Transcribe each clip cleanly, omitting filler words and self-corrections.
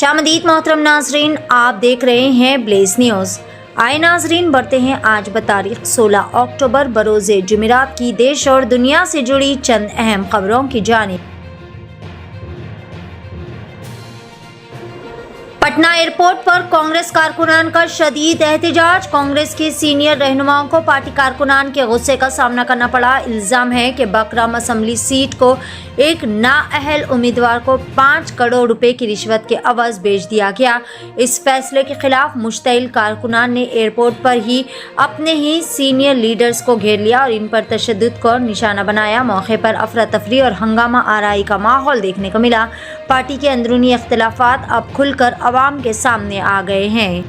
खुशामदीद मोहतरम नाजरीन, आप देख रहे हैं ब्लेज न्यूज़। आए नाजरीन, बढ़ते हैं आज बतारीख 16 अक्टूबर बरोज़े जुमेरात की देश और दुनिया से जुड़ी चंद अहम खबरों की जानिब। पटना एयरपोर्ट पर कांग्रेस कारकुनान का शदीद एहतजाज। कांग्रेस के सीनियर रहनुमाओं को पार्टी कारकुनान के गुस्से का सामना करना पड़ा। इल्जाम है कि बकराम असम्बली सीट को एक नाअहल उम्मीदवार को 5 करोड़ रुपए की रिश्वत के अवज बेच दिया गया। इस फैसले के खिलाफ मुश्तइल कारकुनान ने एयरपोर्ट पर ही अपने ही सीनियर लीडर्स को घेर लिया और इन पर तशद्दुद को निशाना बनाया। मौके पर अफरा तफरी और हंगामा आराई का माहौल देखने को मिला। पार्टी के अंदरूनी इख्तिलाफात अब खुलकर अवाम के सामने आ गए हैं।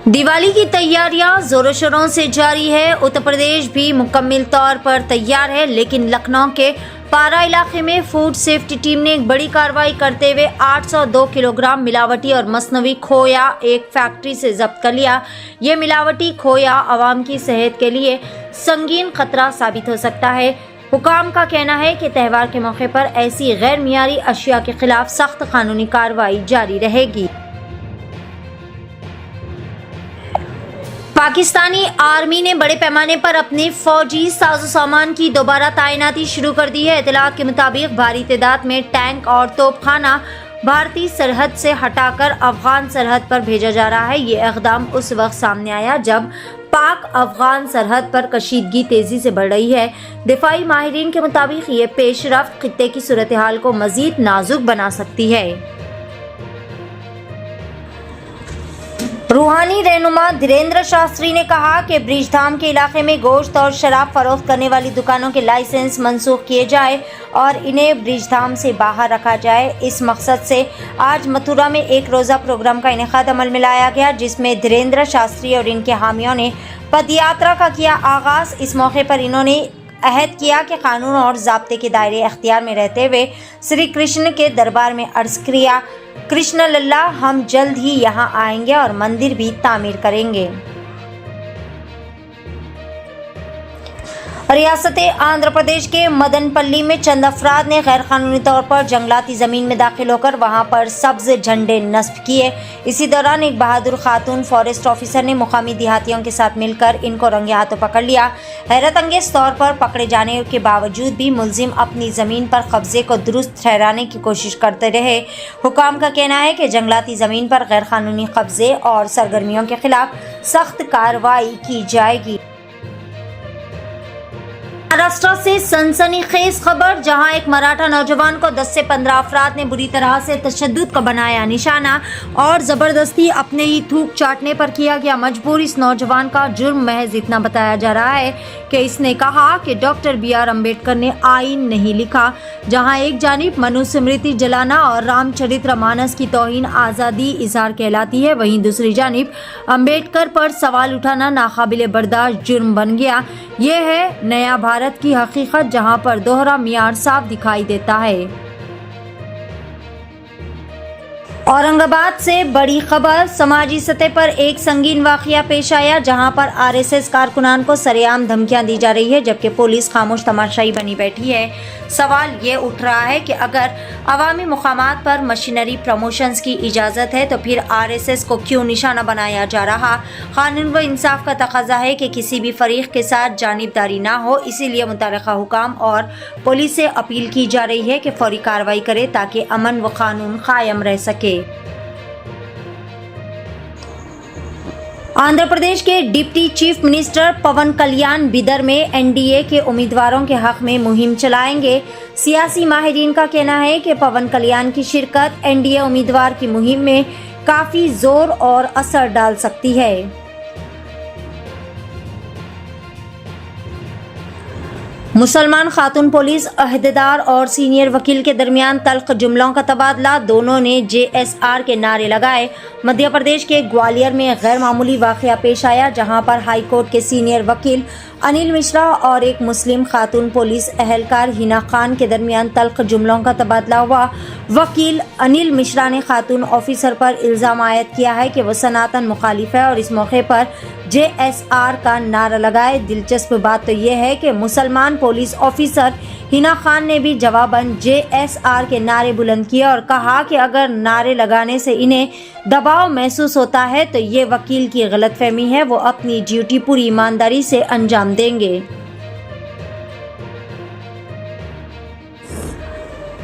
दिवाली की तैयारियां जोरों शोरों से जारी है। उत्तर प्रदेश भी मुकम्मल तौर पर तैयार है, लेकिन लखनऊ के पारा इलाके में फूड सेफ्टी टीम ने एक बड़ी कार्रवाई करते हुए 802 किलोग्राम मिलावटी और मसनवी खोया एक फैक्ट्री से जब्त कर लिया। ये मिलावटी खोया आवाम की सेहत के लिए संगीन खतरा साबित हो सकता है। हुकाम का कहना है कि त्यौहार के मौके पर ऐसी गैर मियारी अशिया के खिलाफ सख्त कानूनी कार्रवाई जारी रहेगी। पाकिस्तानी आर्मी ने बड़े पैमाने पर अपने फौजी साजो सामान की दोबारा तैनाती शुरू कर दी है। इत्तलात के मुताबिक भारी तादाद में टैंक और तोपखाना भारतीय सरहद से हटाकर अफगान सरहद पर भेजा जा रहा है। ये इक़दाम उस वक्त सामने आया जब पाक अफगान सरहद पर कशीदगी तेजी से बढ़ रही है। दिफाई माहिरीन के मुताबिक ये पेशरफ्त खित्ते की सूरत हाल को मजीद नाजुक बना सकती है। रूहानी रहनुमा धीरेन्द्र शास्त्री ने कहा कि ब्रिजधाम के इलाके में गोश्त और शराब फरोख्त करने वाली दुकानों के लाइसेंस मंसूख किए जाए और इन्हें ब्रिजधाम से बाहर रखा जाए। इस मकसद से आज मथुरा में एक रोज़ा प्रोग्राम का इनेकाद अमल में लाया गया, जिसमें धीरेन्द्र शास्त्री और इनके हामियों ने पदयात्रा का किया आगाज़। इस मौके पर इन्होंने अहद किया कि कानून और ज़ाब्ते के दायरे अख्तियार में रहते हुए श्री कृष्ण के दरबार में अर्ज़ किया, कृष्ण लल्ला, हम जल्द ही यहाँ आएंगे और मंदिर भी तामीर करेंगे। रियासत आंध्र प्रदेश के मदनपल्ली में चंद अफराद ने गैर कानूनी तौर पर जंगलाती ज़मीन में दाखिल होकर वहां पर सब्ज झंडे नस्ब किए। इसी दौरान एक बहादुर खातून फॉरेस्ट ऑफिसर ने मुकामी देहातियों के साथ मिलकर इनको रंगे हाथों पकड़ लिया। हैरत अंगेज तौर पर पकड़े जाने के बावजूद भी मुलजिम अपनी ज़मीन पर कब्जे को दुरुस्त ठहराने की कोशिश करते रहे। हुकाम का कहना है कि जंगलाती ज़मीन पर गैर कानूनी कब्जे और सरगर्मियों के खिलाफ सख्त कार्रवाई की जाएगी। महाराष्ट्र से सनसनीखेज खबर, जहां एक मराठा नौजवान को 10 से 15 अफराद ने बुरी तरह से तशद्दुद का बनाया निशाना और ज़बरदस्ती अपने ही थूक चाटने पर किया गया मजबूर। इस नौजवान का जुर्म महज इतना बताया जा रहा है कि इसने कहा कि डॉक्टर BR अम्बेडकर ने आईन नहीं लिखा। जहां एक जानिब मनुस्मृति जलाना और रामचरित्र मानस की तौहीन आज़ादी इजहार कहलाती है, वहीं दूसरी जानिब अम्बेडकर पर सवाल उठाना नाकाबिले बर्दाश्त जुर्म बन गया। ये है नया भारत की हकीकत, जहां पर दोहरा मियार साफ दिखाई देता है। औरंगाबाद से बड़ी खबर, समाजी सतह पर एक संगीन वाकया पेश आया, जहां पर RSS कारकुनान को सरेआम धमकियां दी जा रही है, जबकि पुलिस खामोश तमाशाई बनी बैठी है। सवाल ये उठ रहा है कि अगर अवामी मुकामात पर मशीनरी प्रमोशंस की इजाज़त है तो फिर RSS को क्यों निशाना बनाया जा रहा। कानून व इंसाफ का तकाजा है कि किसी भी फरीक के साथ जानिबदारी ना हो, इसीलिए मुतल्लिका हुकाम और पुलिस से अपील की जा रही है कि फौरी कार्रवाई करे ताकि अमन व कानून कायम रह सके। आंध्र प्रदेश के डिप्टी चीफ मिनिस्टर पवन कल्याण बिदर में NDA के उम्मीदवारों के हक में मुहिम चलाएंगे। सियासी माहिरीन का कहना है कि पवन कल्याण की शिरकत NDA उम्मीदवार की मुहिम में काफ़ी जोर और असर डाल सकती है। मुसलमान खातून पुलिस अहदेदार और सीनियर वकील के दरमियान तल्ख जुमलों का तबादला, दोनों ने JSR के नारे लगाए। मध्य प्रदेश के ग्वालियर में गैर मामूली वाक़या पेश आया, जहां पर हाई कोर्ट के सीनियर वकील अनिल मिश्रा और एक मुस्लिम खातून पुलिस एहलकार हिना खान के दरमियान तल्ख जुमलों का तबादला हुआ। वकील अनिल मिश्रा ने खातून ऑफिसर पर इल्ज़ाम आयद किया है कि वह सनातन मुखालिफ है और इस मौके पर JSR का नारा लगाए। दिलचस्प बात तो यह है कि मुसलमान पुलिस ऑफिसर हिना खान ने भी जवाबन JSR के नारे बुलंद किए और कहा कि अगर नारे लगाने से इन्हें दबाव महसूस होता है तो ये वकील की गलतफहमी है, वो अपनी ड्यूटी पूरी ईमानदारी से अंजाम देंगे।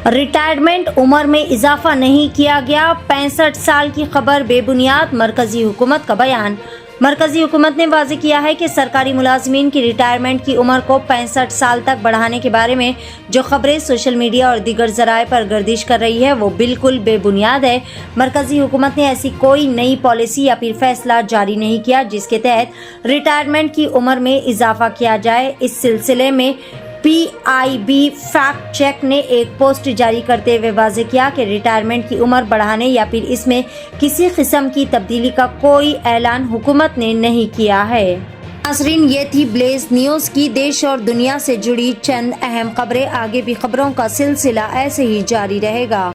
रिटायरमेंट उम्र में इजाफा नहीं किया गया, 65 साल की खबर बेबुनियाद, मरकजी हुकूमत का बयान। मरकजी हुकूमत ने वाज़ेह किया है कि सरकारी मुलाजमीन की रिटायरमेंट की उम्र को 65 साल तक बढ़ाने के बारे में जो खबरें सोशल मीडिया और दीगर ज़राए पर गर्दिश कर रही है वो बिल्कुल बेबुनियाद है। मरकजी हुकूमत ने ऐसी कोई नई पॉलिसी या फिर फैसला जारी नहीं किया जिसके तहत रिटायरमेंट की उम्र में इजाफा किया जाए। इस सिलसिले में PIB फैक्ट चेक ने एक पोस्ट जारी करते हुए वाज़ेह किया कि रिटायरमेंट की उम्र बढ़ाने या फिर इसमें किसी किस्म की तब्दीली का कोई ऐलान हुकूमत ने नहीं किया है। नाज़रीन, ये थी ब्लेज न्यूज़ की देश और दुनिया से जुड़ी चंद अहम खबरें। आगे भी खबरों का सिलसिला ऐसे ही जारी रहेगा।